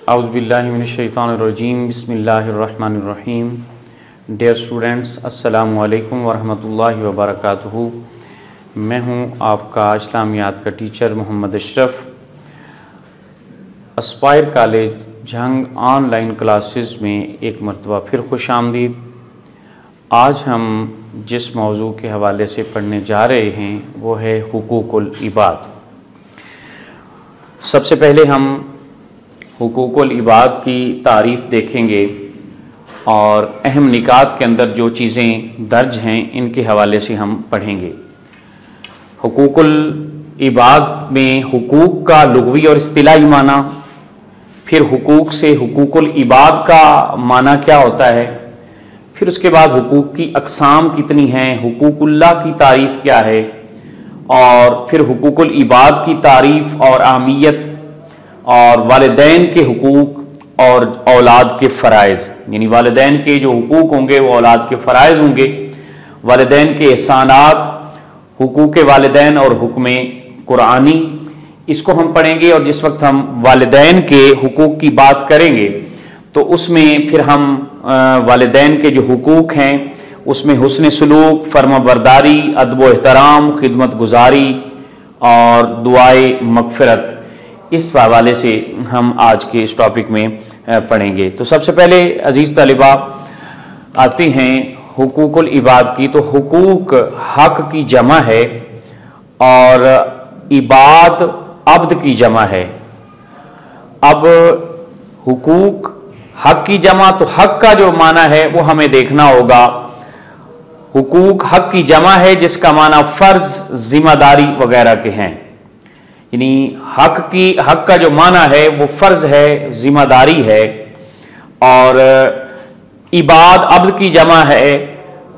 Auzubillahi minash-shaytanir-rajim. Bismillahir-rahmanir-rahim. Dear students, अस्सलामु अलैकुम वरहमतुल्लाहि वबरकातुहू। मैं हूँ आपका इस्लामियात का teacher Mohammad Ashraf. Aspire college Jhang online classes में एक मरतबा फिर खुश आमदीद। आज हम जिस मौजू के हवाले से पढ़ने जा रहे हैं वो है हुकूकुल इबाद। सबसे पहले हम हुकूकुल इबाद की तारीफ़ देखेंगे और अहम निकात के अंदर जो चीज़ें दर्ज हैं इनके हवाले से हम पढ़ेंगे। हुकूकुल इबाद में हुकूक का लुग़वी और इस्तिलाही माना, फिर हुकूक से हुकूकुल इबाद का माना क्या होता है, फिर उसके बाद हुकूक की अक़साम कितनी हैं, हुकूकुल्लाह की तारीफ़ क्या है, और फिर हुकूकुल इबाद की तारीफ़ और अहमियत, और वालिदैन के हुकूक और औलाद के फ़राइज़, यानी वालिदैन के जो हुकूक होंगे वो औलाद के फ़राइज़ होंगे, वालिदैन के एहसानात, हुकूक वालिदैन और हुक्म कुरानी, इसको हम पढ़ेंगे। और जिस वक्त हम वालिदैन के हुकूक की बात करेंगे तो उसमें फिर हम वालिदैन के जो हुकूक हैं उसमें हुस्न सलूक, फर्माबरदारी, अदब व एहतराम, खिदमत गुजारी और दुआए मगफिरत, इस हवाले से हम आज के इस टॉपिक में पढ़ेंगे। तो सबसे पहले अजीज़ तलिबा आते हैं हुकूकुल इबाद की। तो हुकूक हक की जमा है और इबाद अब्द की जमा है। अब हुकूक हक की जमा, तो हक का जो माना है वो हमें देखना होगा। हुकूक हक की जमा है जिसका माना फ़र्ज, ज़िम्मेदारी वगैरह के हैं, यानी हक का जो माना है वो फ़र्ज है, ज़िम्मेदारी है। और इबाद अब्द की जमा है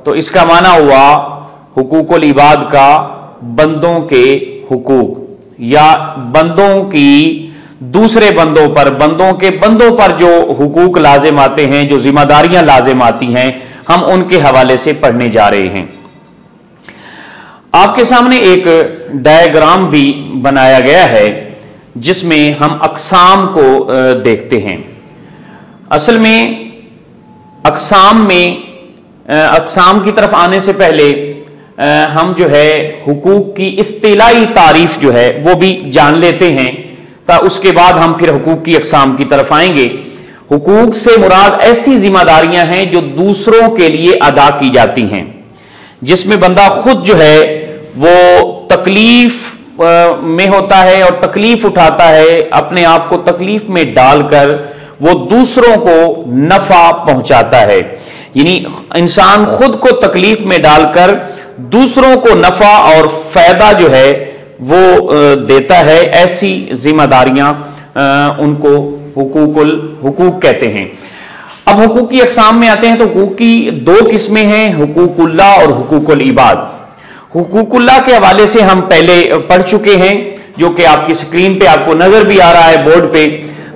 तो इसका माना हुआ हुकूकुल इबाद का बंदों के हुकूक या बंदों की दूसरे बंदों पर, बंदों के बंदों पर जो हुकूक लाजिम आते हैं, जो जिम्मेदारियां लाजिम आती हैं, हम उनके हवाले से पढ़ने जा रहे हैं। आपके सामने एक डायग्राम भी बनाया गया है जिसमें हम अक़साम को देखते हैं। असल में अक़साम की तरफ आने से पहले हम जो है हुकूक की इस्तिलाही तारीफ जो है वो भी जान लेते हैं, उसके बाद हम फिर हुकूक की अक़साम की तरफ आएंगे। हुकूक से मुराद ऐसी जिम्मेदारियां हैं जो दूसरों के लिए अदा की जाती हैं, जिसमें बंदा खुद जो है वो तकलीफ में होता है और तकलीफ उठाता है, अपने आप को तकलीफ में डालकर वो दूसरों को नफा पहुंचाता है। यानी इंसान खुद को तकलीफ में डालकर दूसरों को नफा और फायदा जो है वो देता है। ऐसी जिम्मेदारियां उनको हुकूक कहते हैं। अब हुकूक की अक़साम में आते हैं तो हुकूक की दो किस्में हैं, हुकूकुल्लाह और हुकूकुल इबाद। हुकूकुल्लाह के हवाले से हम पहले पढ़ चुके हैं, जो कि आपकी स्क्रीन पे आपको नजर भी आ रहा है बोर्ड पे।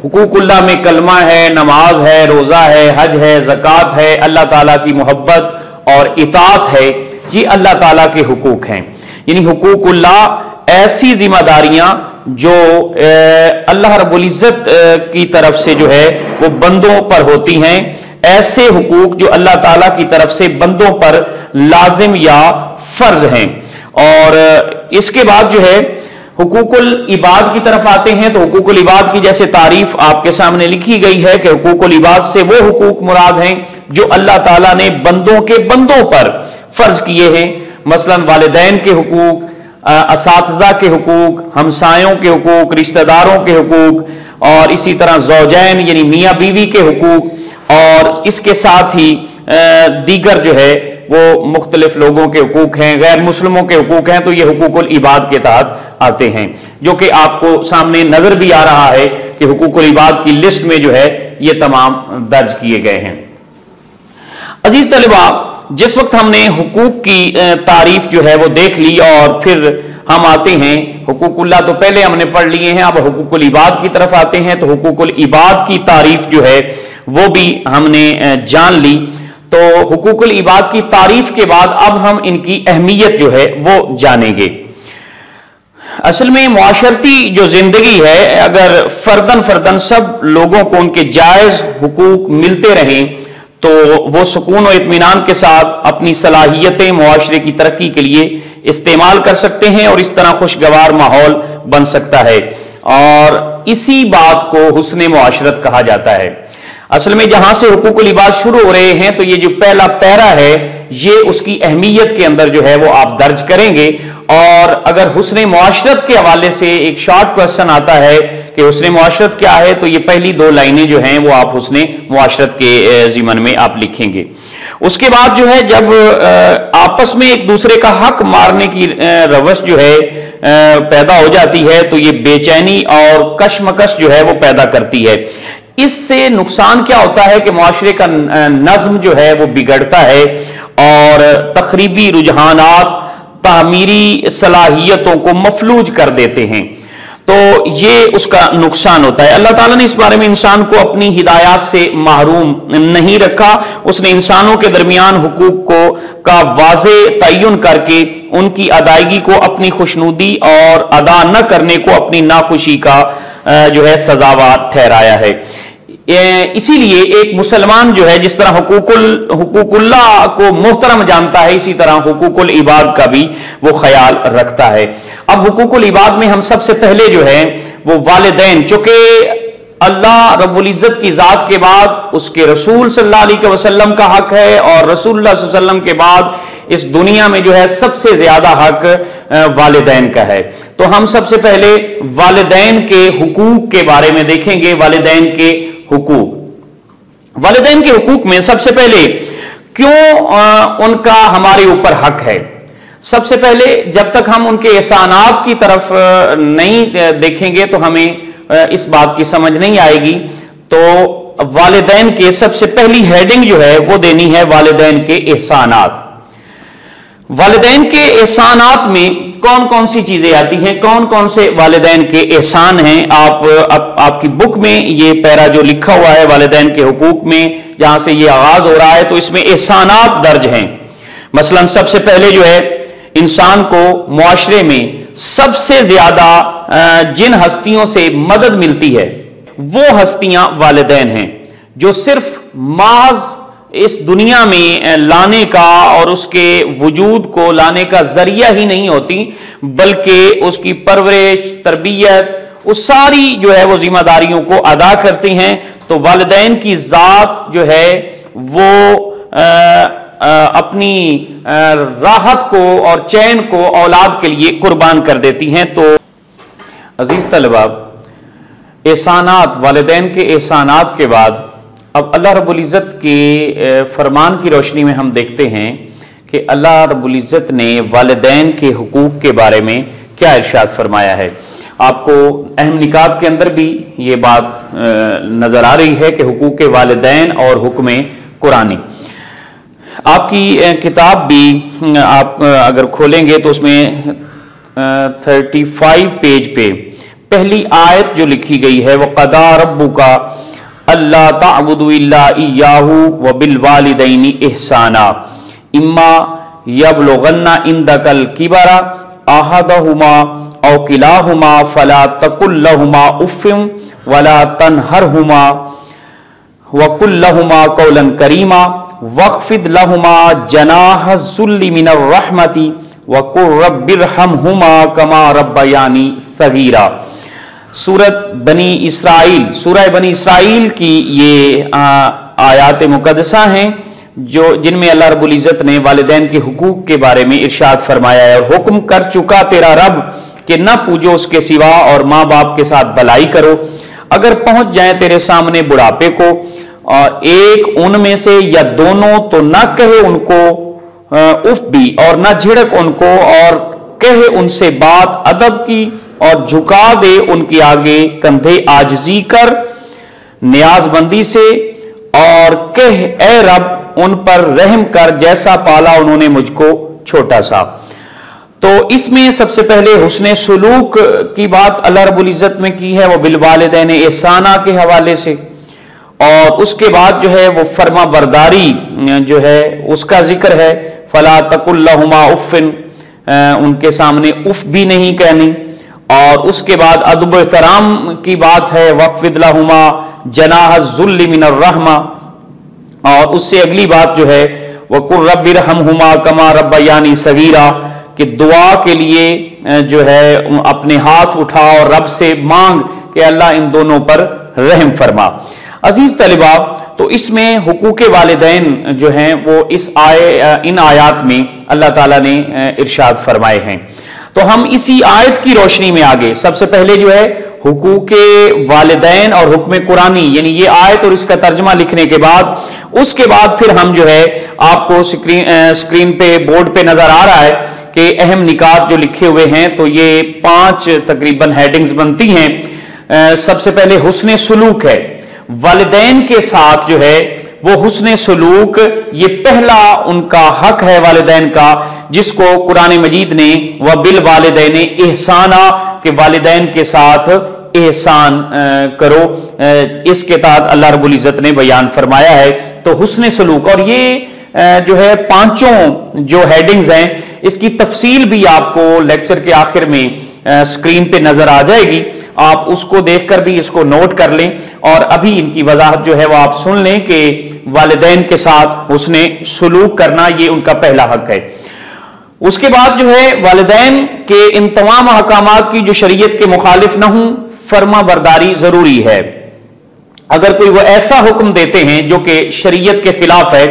हुकूकुल्लाह में कलमा है, नमाज है, रोजा है, हज है, ज़कात है, अल्लाह ताला की मोहब्बत और इताअत है, ये अल्लाह ताला के हुकूक हैं। यानी हुकूकुल्लाह ऐसी जिम्मेदारियां जो अल्लाह रब्बुल इज़्ज़त की तरफ से जो है वो बंदों पर होती हैं, ऐसे हुकूक जो अल्लाह ताला की तरफ से बंदों पर लाजिम या फर्ज हैं। और इसके बाद जो है हुकूकुल इबाद की तरफ आते हैं। तो हुकूकुल इबाद की जैसे तारीफ आपके सामने लिखी गई है कि हुकूकुल इबाद से वो हुकूक मुराद हैं जो अल्लाह ताला ने बंदों के बंदों पर फर्ज किए हैं। मसलन वालिदैन के हुकूक, असातिज़ा के हुकूक, हमसायों के हुकूक, रिश्तेदारों के हुकूक, और इसी तरह ज़ौजैन यानी मियाँ बीवी के हुकूक, और इसके साथ ही दीगर जो है वो मुख्तलिफ लोगों के हुकूक हैं, गैर मुस्लिमों के हुकूक हैं। तो ये हुकूकुल इबाद के तहत आते हैं, जो कि आपको सामने नजर भी आ रहा है कि हुकूकुल इबाद की लिस्ट में जो है ये तमाम दर्ज किए गए हैं। अजीज तलिबा, जिस वक्त हमने हुकूक की तारीफ जो है वो देख ली और फिर हम आते हैं हुकूकुल्लाह, तो पहले हमने पढ़ लिए हैं, अब हुकूकुल इबाद की तरफ आते हैं। तो हुकूकुल इबाद की तारीफ जो है वो भी हमने जान ली। तो हुकूकुल इबाद की तारीफ के बाद अब हम इनकी अहमियत जो है वो जानेंगे। असल में मुआशरती जो जिंदगी है, अगर फर्दन फर्दन सब लोगों को उनके जायज हुकूक मिलते रहें तो वो सुकून और इत्मीनान के साथ अपनी सलाहियतें मुआशरे की तरक्की के लिए इस्तेमाल कर सकते हैं और इस तरह खुशगवार माहौल बन सकता है। और इसी बात को हुस्न मुआशरत कहा जाता है। असल में जहां से हुकूकुल इबाद शुरू हो रहे हैं तो ये जो पहला पैरा है ये उसकी अहमियत के अंदर जो है वो आप दर्ज करेंगे। और अगर हुस्न मुआशरत के हवाले से एक शॉर्ट क्वेश्चन आता है कि हुस्न मुआशरत क्या है, तो ये पहली 2 लाइनें जो हैं वो आप हुस्न मुआशरत के ज़िमन में आप लिखेंगे। उसके बाद जो है जब आपस में एक दूसरे का हक मारने की रवश जो है पैदा हो जाती है तो ये बेचैनी और कशमकश जो है वो पैदा करती है। इससे नुकसान क्या होता है कि मुआशरे का नज्म जो है वो बिगड़ता है और तखरीबी रुझानात तामीरी सलाहियतों को मफलूज कर देते हैं, तो ये उसका नुकसान होता है। अल्लाह ताला ने इस बारे में इंसान को अपनी हिदायत से महरूम नहीं रखा। उसने इंसानों के दरमियान हुकूक का वाज़े तयन करके उनकी अदायगी को अपनी खुशनुदी और अदा न करने को अपनी नाखुशी का जो है सजावार ठहराया है। इसीलिए एक मुसलमान जो है जिस तरह हुकूकुल्लाह को मोहतरम जानता है, इसी तरह हुकूकुल इबाद का भी वो ख्याल रखता है। अब हुकूकुल इबाद में हम सबसे पहले जो है वो वालिदैन, चूंकि अल्लाह रब्बुल इज्जत की जात के बाद उसके रसूल सल्लल्लाहु अलैहि वसल्लम का हक है और रसूलुल्लाह सल्लल्लाहु अलैहि वसल्लम के बाद इस दुनिया में जो है सबसे ज्यादा हक वालिदैन का है। तो हम सबसे पहले वालिदैन के हुकूक के बारे में देखेंगे। वालिदैन के हुकूक, वालिदैन के हुकूक में सबसे पहले क्यों उनका हमारे ऊपर हक है। सबसे पहले जब तक हम उनके एहसानात की तरफ नहीं देखेंगे तो हमें इस बात की समझ नहीं आएगी। तो वालिदैन के सबसे पहली हेडिंग जो है वो देनी है वालिदैन के एहसानात। वालिदैन के एहसानात में कौन कौन सी चीजें आती हैं, कौन कौन से वालिदैन के एहसान हैं। आपकी बुक में ये पैरा जो लिखा हुआ है वालिदैन के हुकूक में, जहां से ये आगाज हो रहा है, तो इसमें एहसानात दर्ज हैं। मसलन सबसे पहले जो है इंसान को मुआशरे में सबसे ज्यादा जिन हस्तियों से मदद मिलती है वो हस्तियां वालिदैन हैं, जो सिर्फ माज इस दुनिया में लाने का और उसके वजूद को लाने का जरिया ही नहीं होती, बल्कि उसकी परवरिश, तरबियत, उस सारी जो है वो जिम्मेदारियों को अदा करती हैं। तो वालिदैन की जात जो है वो अपनी राहत को और चैन को औलाद के लिए कुर्बान कर देती हैं। तो अजीज तलबा, एहसानात, वालिदैन के एहसानात के बाद अब अल्लाह रब्बुल इज़्ज़त के फरमान की रोशनी में हम देखते हैं कि अल्लाह रब्बुल इज़्ज़त ने वालिदैन के हुकूक के बारे में क्या इरशाद फरमाया है। आपको अहम निकात के अंदर भी ये बात नजर आ रही है कि हुकूक वालिदैन और हुक्म कुरानी। आपकी किताब भी आप अगर खोलेंगे तो उसमें 35 पेज पे पहली आयत जो लिखी गई है वो क़दा रब्बुका अल्ला ताबुदु इल्ला इय्याहु व बिल वालिदैनि इहसाना इम्मा यबलुगन्ना इंदकल किबरा अहदहुमा औ किलाहुमा फला तकुल लहुमा उफ़्फ़िन वला तनहरहुमा वकुल लहुमा कौलन करीमा वख्फिद लहुमा जनाह ज़ुल्लि मिनर रहमति वकुर रब्बिरहमहुमा कमा रब्बयानी सगीरा। सूरत बनी इसराइल, सूरह बनी इसराइल की ये आयात मुकद्दसा हैं जो जिनमें अल्लाह रब्बुल इज़्ज़त ने वालिदैन के हुकूक के बारे में इरशाद फरमाया है। और हुक्म कर चुका तेरा रब कि न पूजो उसके सिवा और माँ बाप के साथ भलाई करो। अगर पहुंच जाए तेरे सामने बुढ़ापे को और एक उनमें से या दोनों, तो न कहे उनको उफ भी और न झिड़क उनको और कहे उनसे बात अदब की और झुका दे उनके आगे कंधे आजिजी कर नियाजबंदी से और कह ए रब उन पर रहम कर जैसा पाला उन्होंने मुझको छोटा सा। तो इसमें सबसे पहले हुस्ने सुलूक की बात अल्लाह रब्बुल इज़्ज़त में की है, वो बिल वालिदैन एहसाना के हवाले से। और उसके बाद जो है वो फर्मा बरदारी जो है उसका जिक्र है। फला तकुल लहुमा उफ़्फ़िन, उनके सामने उफ भी नहीं कहनी। اور اس کے بعد ادب و احترام کی بات ہے، وَخْفِضْ لَهُمَا جَنَاحَ الذُّلِّ مِنَ الرَّحْمَةِ، اور اس سے اگلی بات جو ہے وَقُلْ رَبِّ ارْحَمْهُمَا كَمَا رَبَّيَانِي صَغِيرًا، کہ دعا کے لیے جو ہے اپنے ہاتھ اٹھا اور رب سے مانگ کہ اللہ ان دونوں پر رحم فرما۔ عزیز طلباء، تو اس میں حقوق والدین جو ہیں وہ ان آیات میں اللہ تعالیٰ نے ارشاد فرمائے ہیں۔ تو ہم اسی آیت کی روشنی میں آگے سب سے پہلے جو ہے حقوق والدین اور حکم قرآنی، یعنی یہ آیت اور اس کا ترجمہ لکھنے کے بعد اس کے بعد پھر ہم جو ہے آپ کو سکرین پہ بورڈ پہ نظر آ رہا ہے کہ اہم نکات جو لکھے ہوئے ہیں، تو یہ 5 تقریباً ہیڈنگز بنتی ہیں۔ سب سے پہلے حسن سلوک ہے، والدین کے ساتھ جو ہے وہ حسن سلوک، یہ پہلا ان کا حق ہے والدین کا، جس کو قرآن مجید نے وَبِالْوَالِدَيْنِ احسانا، کہ والدین کے ساتھ احسان کرو، اس کے تحت اللہ رب العزت نے بیان فرمایا ہے۔ تو حسن سلوک، اور یہ جو ہے 5 جو ہیڈنگز ہیں، اس کی تفصیل بھی آپ کو لیکچر کے آخر میں سکرین پہ نظر آ جائے گی، آپ اس کو دیکھ کر بھی اس کو نوٹ کر لیں، اور ابھی ان کی وضاحت جو ہے وہ آپ سن لیں کہ والدین کے ساتھ حسن سلوک کرنا یہ ان کا پہلا حق ہے۔ اس کے بعد جو ہے والدین کے ان تمام احکامات کی جو شریعت کے مخالف نہ ہوں، فرما برداری ضروری ہے۔ اگر کوئی وہ ایسا حکم دیتے ہیں جو کہ شریعت کے خلاف ہے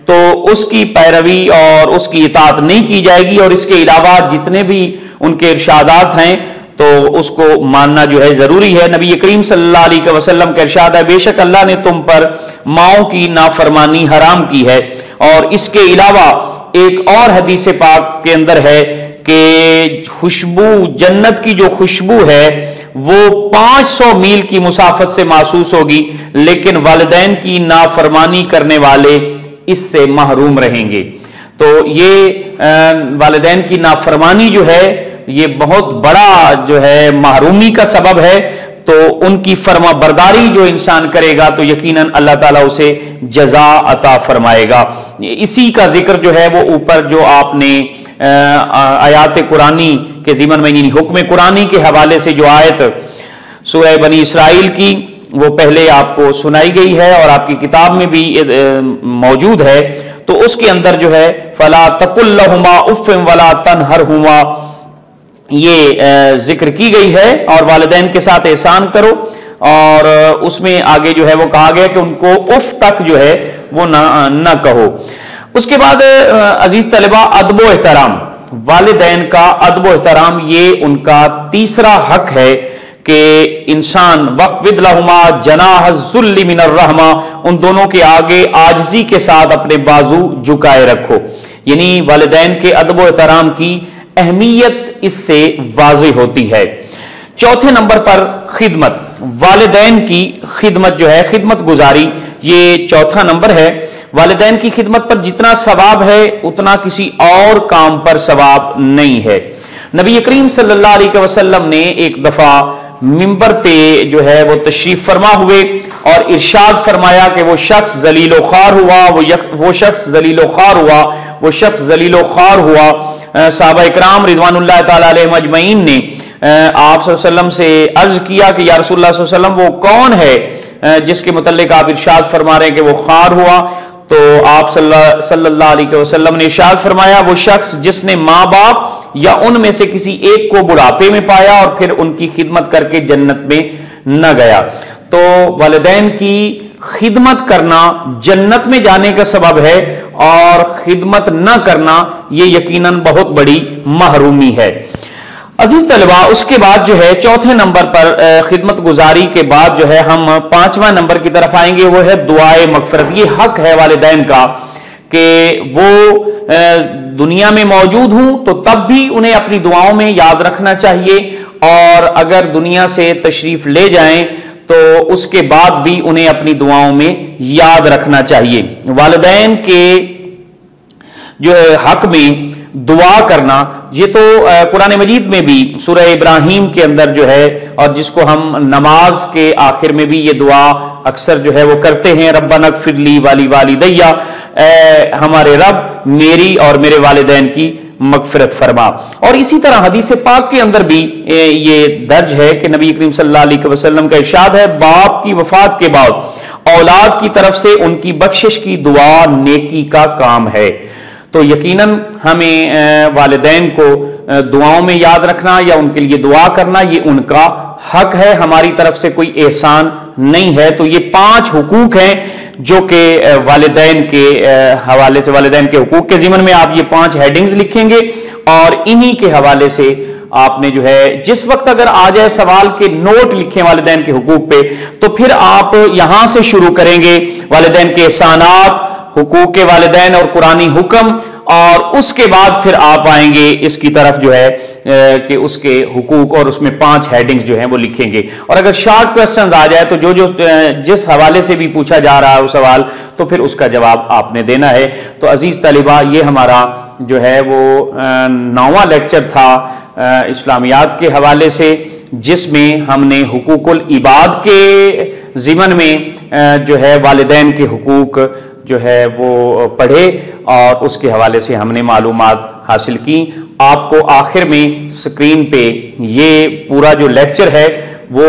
تو اس کی پیروی اور اس کی اطاعت نہیں کی جائے گی، اور اس کے علاوہ جتنے بھی ان کے ارشادات ہیں تو اس کو ماننا جو ہے ضروری ہے۔ نبی کریم صلی اللہ علیہ وسلم کا ارشاد ہے، بے شک اللہ نے تم پر ماؤں کی نافرمانی حرام کی ہے، اور اس کے علاوہ ایک اور حدیث پاک کے اندر ہے کہ خوشبو، جنت کی جو خوشبو ہے وہ 500 میل کی مسافت سے محسوس ہوگی، لیکن والدین کی نافرمانی کرنے والے اس سے محروم رہیں گے۔ تو یہ والدین کی نافرمانی جو ہے یہ بہت بڑا جو ہے محرومی کا سبب ہے، تو ان کی فرما برداری جو انسان کرے گا تو یقیناً اللہ تعالیٰ اسے جزا عطا فرمائے گا۔ اسی کا ذکر جو ہے وہ اوپر جو آپ نے آیات قرآنی کے ضمن میں، یعنی حکم قرآنی کے حوالے سے جو آیت سورہ بنی اسرائیل کی وہ پہلے آپ کو سنائی گئی ہے اور آپ کی کتاب میں بھی موجود ہے، تو اس کے اندر جو ہے فَلَا تَقُلْ لَهُمَا أُفٍّ وَلَا تَنْهَرْهُمَا یہ ذکر کی گئی ہے، اور والدین کے ساتھ احسان کرو، اور اس میں آگے جو ہے وہ کہا گیا کہ ان کو اف تک جو ہے وہ نہ کہو۔ اس کے بعد عزیز طلبہ، ادب و احترام، والدین کا ادب و احترام یہ ان کا تیسرا حق ہے کہ انسان وَخْفِضْ لَهُمَا جَنَاحَ الذُّلِّ مِنَ الرَّحْمَةِ، ان دونوں کے آگے عاجزی کے ساتھ اپنے بازو جھکائے رکھو، یعنی والدین کے ادب و احترام کی اہمیت اس سے واضح ہوتی ہے۔ چوتھے نمبر پر خدمت، والدین کی خدمت جو ہے، خدمت گزاری، یہ چوتھا نمبر ہے۔ والدین کی خدمت پر جتنا ثواب ہے اتنا کسی اور کام پر ثواب نہیں ہے۔ نبی کریم صلی اللہ علیہ وسلم نے ایک دفعہ منبر پہ جو ہے وہ تشریف فرما ہوئے اور ارشاد فرمایا کہ وہ شخص ذلیل و خوار ہوا، وہ شخص ذلیل و خوار ہوا، وہ شخص ذلیل و خوار ہوا۔ صحابہ اکرام رضوان اللہ تعالی علیہم اجمعین نے آپ صلی اللہ علیہ وسلم سے عرض کیا کہ یا رسول اللہ صلی اللہ علیہ وسلم وہ کون ہے جس کے متعلق آپ ارشاد فرما رہے ہیں کہ وہ خوار ہوا؟ تو آپ صلی اللہ علیہ وسلم نے ارشاد فرمایا وہ شخص جس نے ماں باپ یا ان میں سے کسی ایک کو بڑھاپے میں پایا اور پھر ان کی خدمت کر کے جنت میں نہ گیا۔ تو والدین کی خدمت کرنا جنت میں جانے کا سبب ہے، اور خدمت نہ کرنا یہ یقیناً بہت بڑی محرومی ہے۔ عزیز طلباء، اس کے بعد جو ہے چوتھے نمبر پر خدمت گزاری کے بعد جو ہے ہم پانچواں نمبر کی طرف آئیں گے، وہ ہے دعائے مغفرت۔ یہ حق ہے والدین کا کہ وہ دنیا میں موجود ہوں تو تب بھی انہیں اپنی دعاؤں میں یاد رکھنا چاہیے، اور اگر دنیا سے تشریف لے جائیں تو اس کے بعد بھی انہیں اپنی دعاؤں میں یاد رکھنا چاہیے۔ والدین کے جو حق میں دعا کرنا، یہ تو قرآن مجید میں بھی سورہ ابراہیم کے اندر جو ہے، اور جس کو ہم نماز کے آخر میں بھی یہ دعا اکثر جو ہے وہ کرتے ہیں، ربنا اغفر لی ولی والدیّ، اے ہمارے رب میری اور میرے والدین کی मगफिरत फरमा। और इसी तरह हदीस पाक के अंदर भी ये दर्ज है कि नबी करीम सल्लल्लाहु अलैहि वसल्लम का इरशाद है, बाप की वफात के बाद औलाद की तरफ से उनकी बख्शिश की दुआ नेकी का काम है। तो यकीनन हमें वालिदैन को दुआओं में याद रखना या उनके लिए दुआ करना, ये उनका हक है, हमारी तरफ से कोई एहसान नहीं है। तो ये 5 हुकूक हैं जो कि वालिदैन के हवाले से, वालिदैन के हुकूक के ज़िमन में आप ये 5 हेडिंग्स लिखेंगे और इन्हीं के हवाले से आपने जो है जिस वक्त अगर आ जाए सवाल के नोट लिखें वालिदैन के हुकूक पे, तो फिर आप यहां से शुरू करेंगे वालिदैन के एहसानात, हुकूक के वालिदैन और कुरानी हुक्म, और उसके बाद फिर आप आएंगे इसकी तरफ जो है कि उसके हुकूक, और उसमें 5 हेडिंग्स जो हैं वो लिखेंगे। और अगर शॉर्ट क्वेश्चंस आ जाए तो जो जो जिस हवाले से भी पूछा जा रहा है वो सवाल, तो फिर उसका जवाब आपने देना है। तो अजीज तलिबा, ये हमारा जो है वो 9वां लेक्चर था इस्लामियात के हवाले से, जिसमें हमने हुकूकुल इबाद के ज़िमन में जो है वालिदैन के हुकूक जो है वो पढ़े और उसके हवाले से हमने मालूमात हासिल की। आपको आखिर में स्क्रीन पे ये पूरा जो लेक्चर है वो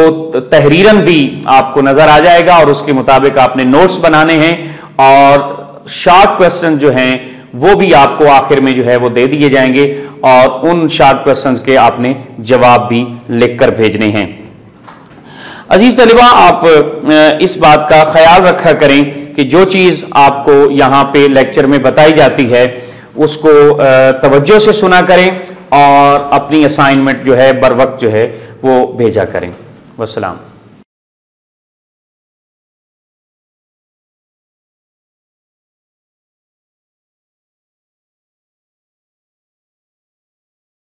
तहरीरन भी आपको नजर आ जाएगा और उसके मुताबिक आपने नोट्स बनाने हैं, और शॉर्ट क्वेश्चन जो हैं वो भी आपको आखिर में जो है वो दे दिए जाएंगे, और उन शॉर्ट क्वेश्चंस के आपने जवाब भी लिखकर भेजने हैं। अजीज तलिबा, आप इस बात का ख्याल रखा करें कि जो चीज़ आपको यहाँ पे लेक्चर में बताई जाती है उसको तवज्जो से सुना करें और अपनी असाइनमेंट जो है बर वक्त जो है वो भेजा करें। वस्सलाम।